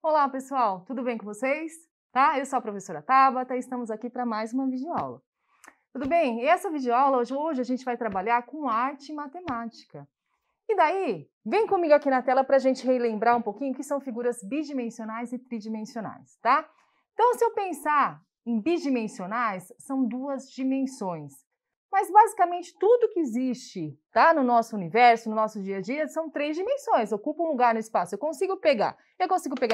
Olá, pessoal, tudo bem com vocês? Tá? Eu sou a professora Tabata e estamos aqui para mais uma videoaula. Tudo bem? E essa videoaula, hoje a gente vai trabalhar com arte e matemática. E daí, vem comigo aqui na tela para a gente relembrar um pouquinho o que são figuras bidimensionais e tridimensionais, tá? Então, se eu pensar em bidimensionais, são duas dimensões. Mas basicamente tudo que existe, tá, no nosso universo, no nosso dia a dia, são três dimensões, ocupam um lugar no espaço. Eu consigo pegar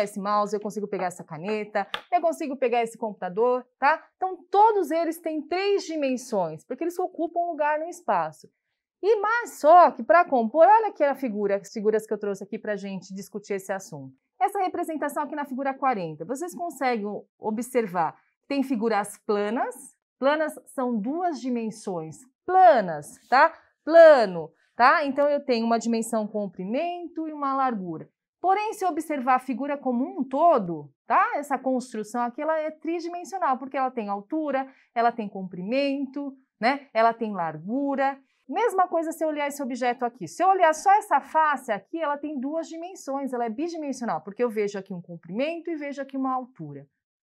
esse mouse, eu consigo pegar essa caneta, eu consigo pegar esse computador, tá? Então todos eles têm três dimensões, porque eles ocupam um lugar no espaço. E mais só que para compor, olha aqui as figuras que eu trouxe aqui para a gente discutir esse assunto. Essa representação aqui na figura 40, vocês conseguem observar que tem figuras planas. Planas são duas dimensões, planas, tá? Plano, tá? Então eu tenho uma dimensão comprimento e uma largura. Porém, se observar a figura como um todo, tá? Essa construção aqui, ela é tridimensional, porque ela tem altura, ela tem comprimento, né? Ela tem largura. Mesma coisa se eu olhar esse objeto aqui. Se eu olhar só essa face aqui, ela tem duas dimensões, ela é bidimensional, porque eu vejo aqui um comprimento e vejo aqui uma altura,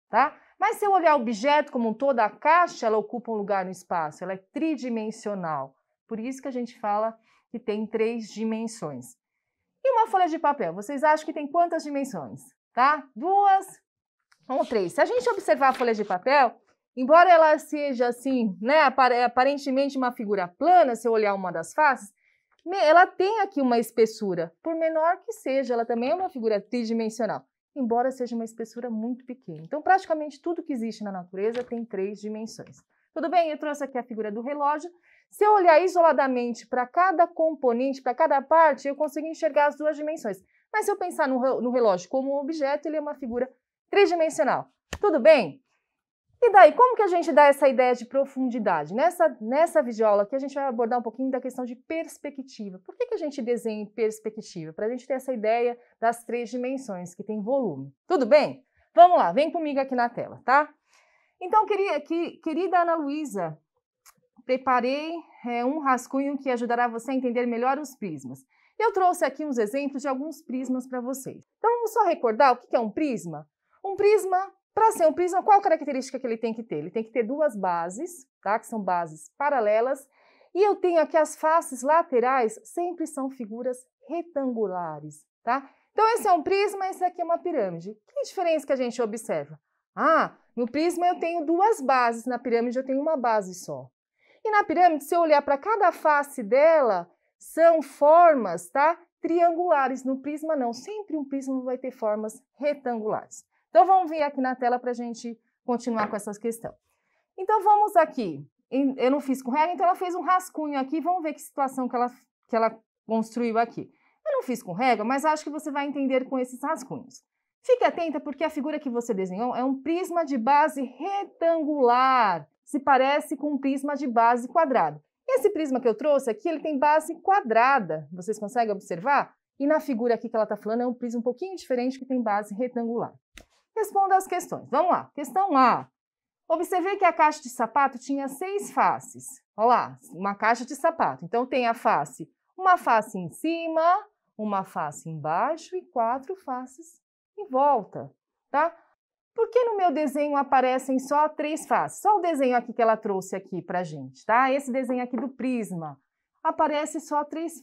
tá? Mas se eu olhar o objeto como um todo, a caixa, ela ocupa um lugar no espaço, ela é tridimensional. Por isso que a gente fala que tem três dimensões. E uma folha de papel, vocês acham que tem quantas dimensões? Tá? Duas ou três. Se a gente observar a folha de papel, embora ela seja assim, né, aparentemente uma figura plana, se eu olhar uma das faces, ela tem aqui uma espessura. Por menor que seja, ela também é uma figura tridimensional, embora seja uma espessura muito pequena. Então, praticamente tudo que existe na natureza tem três dimensões. Tudo bem? Eu trouxe aqui a figura do relógio. Se eu olhar isoladamente para cada componente, para cada parte, eu consigo enxergar as duas dimensões. Mas se eu pensar no relógio como um objeto, ele é uma figura tridimensional. Tudo bem? E daí, como que a gente dá essa ideia de profundidade? Nessa videoaula aqui, a gente vai abordar um pouquinho da questão de perspectiva. Por que a gente desenha em perspectiva? Para a gente ter essa ideia das três dimensões, que tem volume. Tudo bem? Vamos lá, vem comigo aqui na tela, tá? Então, querida Ana Luísa, preparei um rascunho que ajudará você a entender melhor os prismas. Eu trouxe aqui uns exemplos de alguns prismas para vocês. Então, vamos só recordar o que é um prisma? Um prisma, para ser um prisma, qual característica que ele tem que ter? Ele tem que ter duas bases, tá? Que são bases paralelas. E eu tenho aqui as faces laterais, sempre são figuras retangulares, tá? Então, esse é um prisma, esse aqui é uma pirâmide. Que diferença que a gente observa? Ah, no prisma eu tenho duas bases, na pirâmide eu tenho uma base só. E na pirâmide, se eu olhar para cada face dela, são formas, tá? Triangulares. No prisma, não. Sempre um prisma vai ter formas retangulares. Então, vamos vir aqui na tela para a gente continuar com essa questão. Então, vamos aqui. Eu não fiz com regra, então ela fez um rascunho aqui. Vamos ver que situação que ela construiu aqui. Eu não fiz com regra, mas acho que você vai entender com esses rascunhos. Fique atenta, porque a figura que você desenhou é um prisma de base retangular. Se parece com um prisma de base quadrada. Esse prisma que eu trouxe aqui, ele tem base quadrada. Vocês conseguem observar? E na figura aqui que ela está falando, é um prisma um pouquinho diferente, que tem base retangular. Responda as questões. Vamos lá. Questão A. Observei que a caixa de sapato tinha 6 faces. Olha lá, uma caixa de sapato. Então, tem uma face em cima, uma face embaixo e 4 faces em volta, tá? Por que no meu desenho aparecem só 3 faces? Só o desenho aqui que ela trouxe aqui pra gente, tá? Esse desenho aqui do prisma. Aparece só 3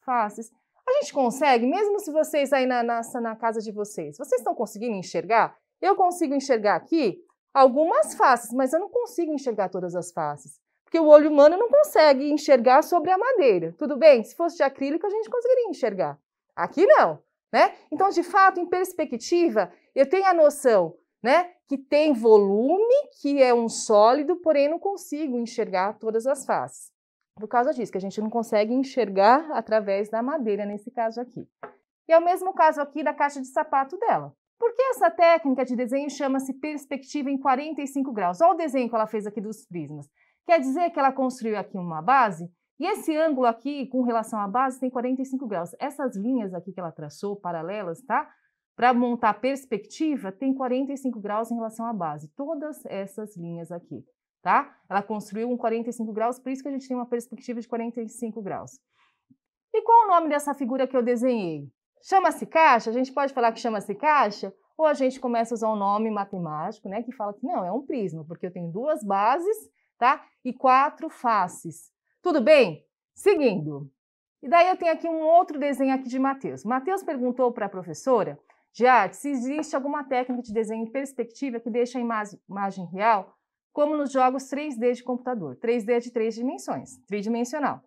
faces. A gente consegue, mesmo se vocês aí na casa de vocês estão conseguindo enxergar? Eu consigo enxergar aqui algumas faces, mas eu não consigo enxergar todas as faces. Porque o olho humano não consegue enxergar sobre a madeira. Tudo bem? Se fosse de acrílico, a gente conseguiria enxergar. Aqui não, né? Então, de fato, em perspectiva, eu tenho a noção, né, que tem volume, que é um sólido, porém não consigo enxergar todas as faces. Por causa disso, que a gente não consegue enxergar através da madeira, nesse caso aqui. E é o mesmo caso aqui da caixa de sapato dela. Por que essa técnica de desenho chama-se perspectiva em 45 graus? Olha o desenho que ela fez aqui dos prismas. Quer dizer que ela construiu aqui uma base, e esse ângulo aqui, com relação à base, tem 45 graus. Essas linhas aqui que ela traçou, paralelas, tá? Para montar a perspectiva, tem 45 graus em relação à base. Todas essas linhas aqui. tá? Ela construiu um 45 graus, por isso que a gente tem uma perspectiva de 45 graus. E qual o nome dessa figura que eu desenhei? Chama-se caixa? A gente pode falar que chama-se caixa? Ou a gente começa a usar um nome matemático, né, que fala que não, é um prisma, porque eu tenho duas bases, tá? E 4 faces. Tudo bem? Seguindo. E daí eu tenho aqui um outro desenho aqui de Matheus. Matheus perguntou para a professora de arte se existe alguma técnica de desenho em perspectiva que deixa a imagem real, como nos jogos 3D de computador. 3D é de 3 dimensões, tridimensional.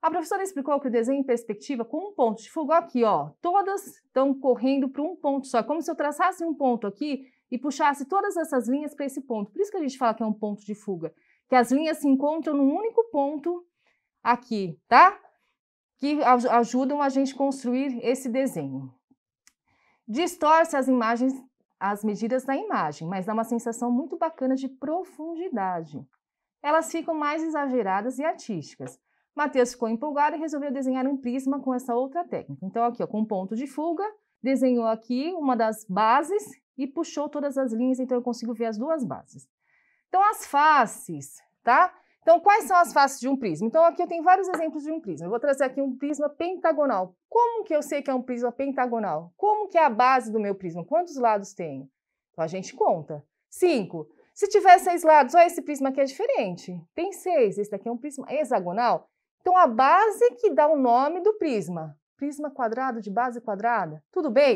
A professora explicou que o desenho em perspectiva com um ponto de fuga aqui, ó, todas estão correndo para um ponto só, como se eu traçasse um ponto aqui e puxasse todas essas linhas para esse ponto. Por isso que a gente fala que é um ponto de fuga, que as linhas se encontram num único ponto aqui, tá? Que ajudam a gente construir esse desenho. Distorce as imagens, as medidas da imagem, mas dá uma sensação muito bacana de profundidade. Elas ficam mais exageradas e artísticas. Matheus ficou empolgado e resolveu desenhar um prisma com essa outra técnica. Então, aqui, ó, com um ponto de fuga, desenhou aqui uma das bases e puxou todas as linhas, então eu consigo ver as duas bases. Então, as faces, tá? Então, quais são as faces de um prisma? Então, aqui eu tenho vários exemplos de um prisma. Eu vou trazer aqui um prisma pentagonal. Como que eu sei que é um prisma pentagonal? Como que é a base do meu prisma? Quantos lados tem? Então, a gente conta. 5. Se tiver 6 lados, olha, esse prisma aqui é diferente. Tem 6, esse daqui é um prisma hexagonal. Então, a base que dá o nome do prisma. Prisma quadrado de base quadrada. Tudo bem?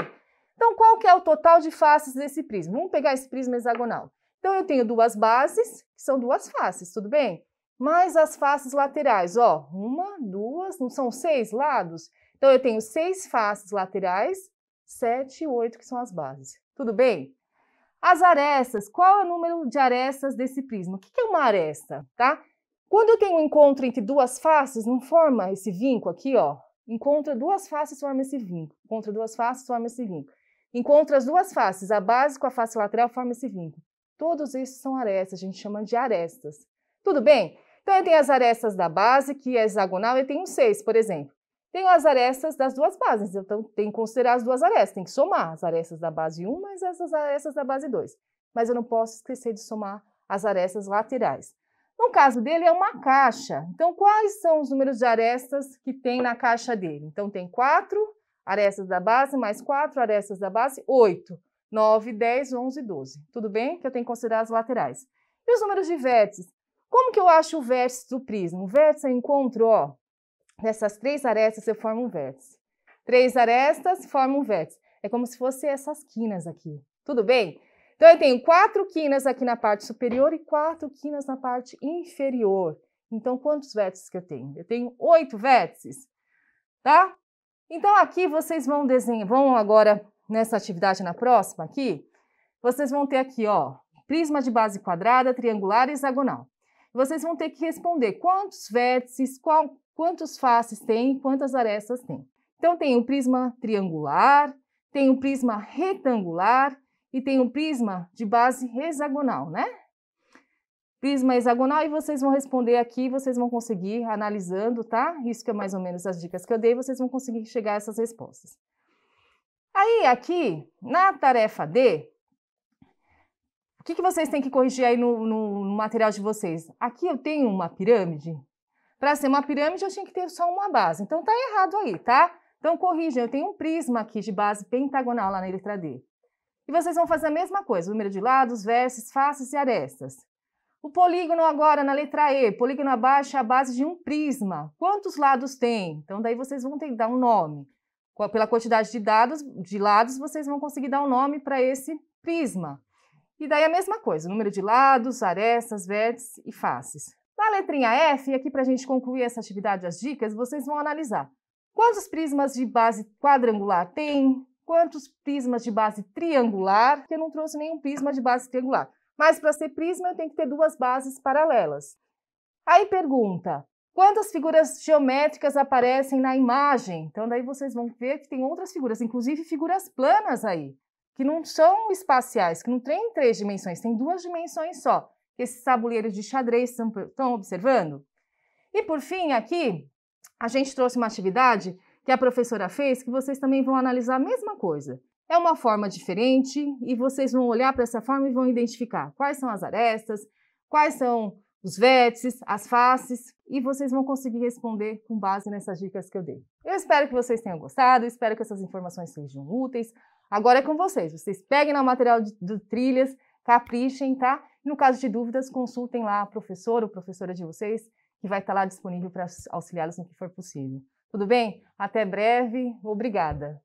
Então, qual que é o total de faces desse prisma? Vamos pegar esse prisma hexagonal. Então, eu tenho duas bases, que são duas faces, tudo bem? Mais as faces laterais, ó. 1, 2, não são 6 lados? Então, eu tenho 6 faces laterais, 7 e 8, que são as bases. Tudo bem? As arestas, qual é o número de arestas desse prisma? O que é uma aresta, tá? Quando eu tenho um encontro entre duas faces, não forma esse vinco aqui, ó. Encontra duas faces, forma esse vinco. Encontra duas faces, forma esse vinco. Encontra as duas faces, a base com a face lateral, forma esse vinco. Todos esses são arestas, a gente chama de arestas. Tudo bem? Então, eu tenho as arestas da base, que é hexagonal, eu tenho 6, por exemplo. Tenho as arestas das duas bases, então tenho que considerar as duas arestas, tem que somar as arestas da base 1 mais essas arestas da base 2. Mas eu não posso esquecer de somar as arestas laterais. No caso dele, é uma caixa. Então, quais são os números de arestas que tem na caixa dele? Então, tem 4 arestas da base, mais 4 arestas da base, 8, 9, 10, 11, 12. Tudo bem? Que eu tenho que considerar as laterais. E os números de vértices? Como que eu acho o vértice do prisma? O vértice eu encontro, ó, dessas 3 arestas eu formo um vértice. 3 arestas formam um vértice. É como se fossem essas quinas aqui. Tudo bem? Então, eu tenho 4 quinas aqui na parte superior e 4 quinas na parte inferior. Então, quantos vértices que eu tenho? Eu tenho 8 vértices, tá? Então, aqui vocês vão desenhar, vão agora, nessa atividade na próxima aqui, vocês vão ter aqui, ó, prisma de base quadrada, triangular e hexagonal. Vocês vão ter que responder quantos vértices, quantos faces tem, quantas arestas tem. Então, tem o prisma triangular, tem o prisma retangular, e tem um prisma de base hexagonal, né? Prisma hexagonal, e vocês vão responder aqui, vocês vão conseguir analisando, tá? Isso que é mais ou menos as dicas que eu dei, vocês vão conseguir chegar a essas respostas. Aí, aqui, na tarefa D, o que vocês têm que corrigir aí no material de vocês? Aqui eu tenho uma pirâmide. Para ser uma pirâmide, eu tinha que ter só uma base. Então, tá errado aí, tá? Então, corrijam. Eu tenho um prisma aqui de base pentagonal lá na letra D. E vocês vão fazer a mesma coisa, o número de lados, vértices, faces e arestas. O polígono agora na letra E, polígono abaixo é a base de um prisma. Quantos lados tem? Então, daí vocês vão ter que dar um nome. Pela quantidade de lados, vocês vão conseguir dar um nome para esse prisma. E daí a mesma coisa, o número de lados, arestas, vértices e faces. Na letrinha F, aqui para a gente concluir essa atividade, as dicas, vocês vão analisar quantos prismas de base quadrangular tem, quantos prismas de base triangular, porque eu não trouxe nenhum prisma de base triangular. Mas para ser prisma eu tenho que ter duas bases paralelas. Aí pergunta, quantas figuras geométricas aparecem na imagem? Então daí vocês vão ver que tem outras figuras, inclusive figuras planas aí, que não são espaciais, que não tem 3 dimensões, tem 2 dimensões só. Esses tabuleiros de xadrez estão observando? E por fim aqui, a gente trouxe uma atividade que a professora fez, que vocês também vão analisar a mesma coisa. É uma forma diferente e vocês vão olhar para essa forma e vão identificar quais são as arestas, quais são os vértices, as faces, e vocês vão conseguir responder com base nessas dicas que eu dei. Eu espero que vocês tenham gostado, espero que essas informações sejam úteis. Agora é com vocês, vocês peguem no material do Trilhas, caprichem, tá? No caso de dúvidas, consultem lá a professora ou professora de vocês, que vai estar lá disponível para auxiliá-los no que for possível. Tudo bem? Até breve, obrigada!